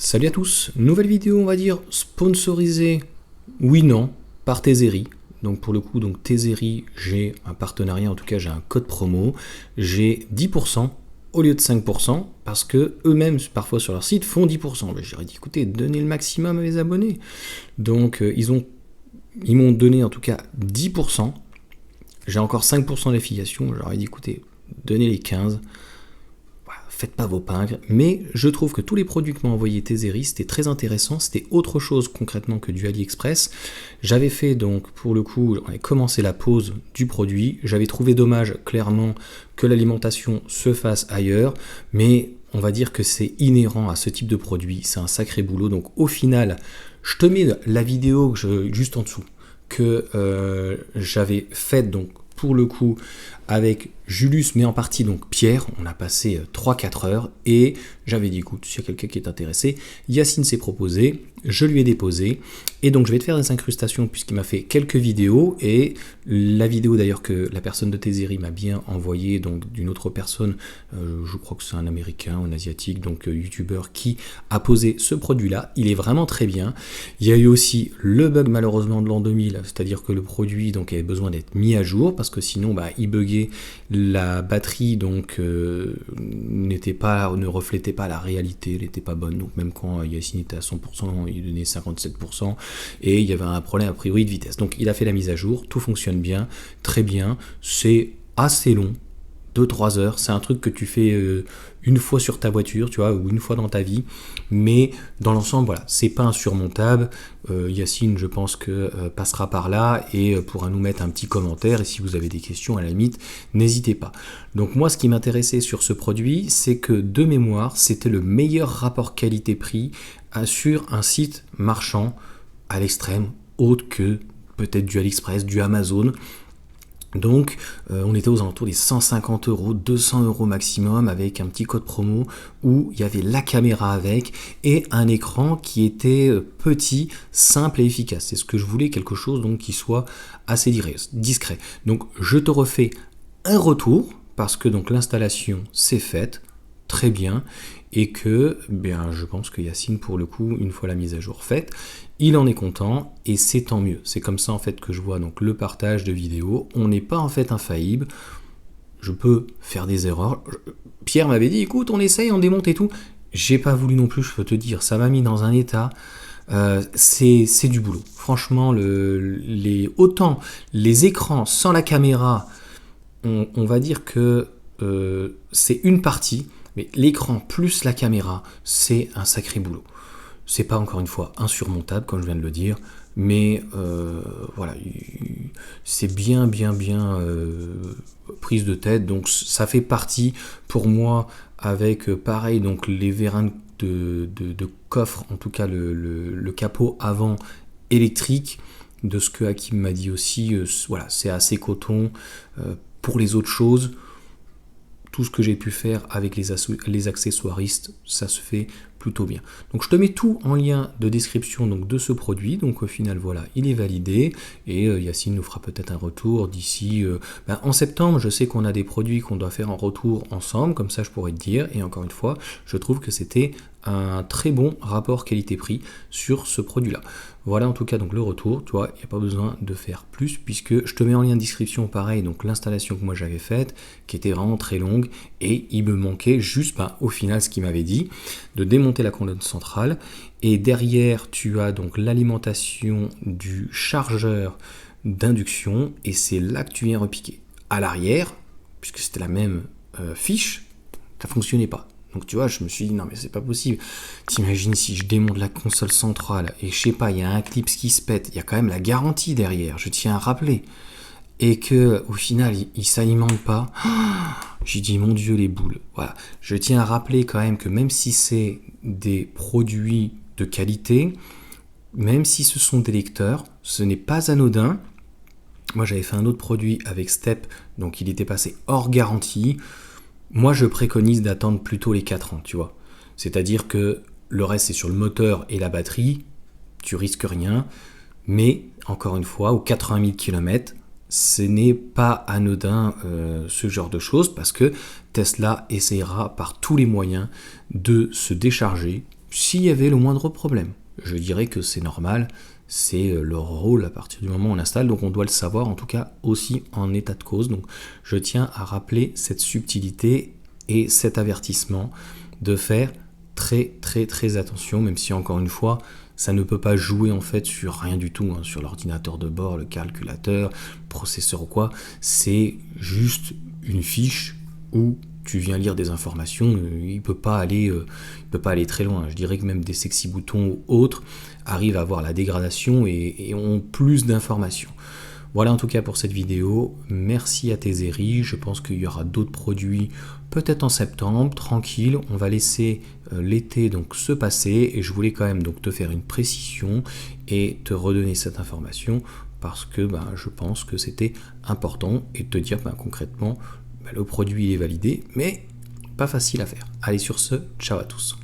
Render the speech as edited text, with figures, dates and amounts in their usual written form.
Salut à tous, nouvelle vidéo on va dire sponsorisée, oui non, par Tezeri. Donc pour le coup, donc Tezeri, j'ai un partenariat, en tout cas j'ai un code promo, j'ai 10% au lieu de 5%, parce que eux-mêmes parfois sur leur site font 10%. Mais j'aurais dit écoutez, donnez le maximum à mes abonnés. Donc ils m'ont donné en tout cas 10%, j'ai encore 5% d'affiliation, j'aurais dit écoutez, donnez les 15%. Faites pas vos pingres, mais je trouve que tous les produits que m'a envoyé Tezeri, c'était très intéressant, c'était autre chose concrètement que du AliExpress. J'avais fait donc, pour le coup, on avait commencé la pause du produit, j'avais trouvé dommage clairement que l'alimentation se fasse ailleurs, mais on va dire que c'est inhérent à ce type de produit, c'est un sacré boulot, donc au final, je te mets la vidéo juste en dessous, que j'avais faite donc pour le coup avec Julius, mais en partie donc Pierre. On a passé 3-4 heures et j'avais dit écoute, s'il y a quelqu'un qui est intéressé, Yacine s'est proposé, je lui ai déposé et donc je vais te faire des incrustations puisqu'il m'a fait quelques vidéos et la vidéo d'ailleurs que la personne de Tezeri m'a bien envoyée, donc d'une autre personne, je crois que c'est un américain, un asiatique, donc youtubeur qui a posé ce produit là, il est vraiment très bien. Il y a eu aussi le bug malheureusement de l'an 2000, c'est-à-dire que le produit donc avait besoin d'être mis à jour parce que sinon il buguait, la batterie donc ne reflétait pas la réalité, elle n'était pas bonne, donc même quand Yacine était à 100%, il donnait 57% et il y avait un problème a priori de vitesse. Donc il a fait la mise à jour, tout fonctionne bien, très bien, c'est assez long, 2-3 heures, c'est un truc que tu fais une fois sur ta voiture, tu vois, ou une fois dans ta vie, mais dans l'ensemble, voilà, c'est pas insurmontable. Yacine, je pense que passera par là et pourra nous mettre un petit commentaire, et si vous avez des questions, à la limite, n'hésitez pas. Donc moi, ce qui m'intéressait sur ce produit, c'est que de mémoire, c'était le meilleur rapport qualité-prix sur un site marchand à l'extrême, autre que peut-être du AliExpress, du Amazon. Donc on était aux alentours des 150 euros, 200 euros maximum avec un petit code promo où il y avait la caméra avec et un écran qui était petit, simple et efficace. C'est ce que je voulais, quelque chose donc qui soit assez discret. Donc je te refais un retour parce que donc l'installation c'est faite, très bien, et que je pense que Yacine pour le coup, une fois la mise à jour faite, il en est content et c'est tant mieux. C'est comme ça en fait que je vois donc le partage de vidéos. On n'est pas en fait infaillible. Je peux faire des erreurs. Pierre m'avait dit écoute, on essaye, on démonte et tout. J'ai pas voulu non plus, je peux te dire, ça m'a mis dans un état. C'est du boulot. Franchement, autant les écrans sans la caméra, on va dire que c'est une partie, mais l'écran plus la caméra, c'est un sacré boulot. C'est pas encore une fois insurmontable, comme je viens de le dire, mais voilà, c'est bien prise de tête. Donc ça fait partie pour moi avec pareil, donc les vérins de coffre, en tout cas le capot avant électrique, de ce que Hakim m'a dit aussi, voilà, c'est assez coton. Pour les autres choses, tout ce que j'ai pu faire avec les accessoiristes, ça se fait plutôt bien. Donc je te mets tout en lien de description donc, de ce produit. Donc au final, voilà, il est validé et Yacine nous fera peut-être un retour d'ici en septembre. Je sais qu'on a des produits qu'on doit faire en retour ensemble, comme ça je pourrais te dire. Et encore une fois, je trouve que c'était un très bon rapport qualité-prix sur ce produit-là. Voilà en tout cas donc le retour, tu vois, il n'y a pas besoin de faire plus puisque je te mets en lien de description pareil, donc l'installation que moi j'avais faite, qui était vraiment très longue et il me manquait juste au final ce qu'il m'avait dit, de démonter la colonne centrale et derrière tu as donc l'alimentation du chargeur d'induction et c'est là que tu viens repiquer. À l'arrière, puisque c'était la même fiche, ça ne fonctionnait pas. Donc tu vois, je me suis dit non mais c'est pas possible. T'imagines si je démonte la console centrale et je sais pas, il y a un clip qui se pète, il y a quand même la garantie derrière, je tiens à rappeler. Et que au final il s'alimente pas. J'ai dit mon Dieu les boules. Voilà. Je tiens à rappeler quand même que même si c'est des produits de qualité, même si ce sont des lecteurs, ce n'est pas anodin. Moi j'avais fait un autre produit avec Step, donc il était passé hors garantie. Moi, je préconise d'attendre plutôt les 4 ans, tu vois. C'est-à-dire que le reste, c'est sur le moteur et la batterie, tu risques rien. Mais, encore une fois, aux 80 000 km, ce n'est pas anodin ce genre de choses parce que Tesla essaiera par tous les moyens de se décharger s'il y avait le moindre problème. Je dirais que c'est normal, c'est leur rôle à partir du moment où on installe, donc on doit le savoir en tout cas aussi en état de cause. Donc je tiens à rappeler cette subtilité et cet avertissement de faire très très très attention, même si encore une fois ça ne peut pas jouer en fait sur rien du tout, hein, sur l'ordinateur de bord, le calculateur, processeur ou quoi, c'est juste une fiche où tu viens lire des informations, il peut pas aller très loin. Je dirais que même des sexy boutons ou autres arrivent à avoir la dégradation et ont plus d'informations. Voilà en tout cas pour cette vidéo. Merci à Tezeri. Je pense qu'il y aura d'autres produits peut-être en septembre, tranquille. On va laisser l'été donc se passer et je voulais quand même donc te faire une précision et te redonner cette information parce que je pense que c'était important et te dire concrètement le produit est validé mais pas facile à faire. Allez sur ce, ciao à tous.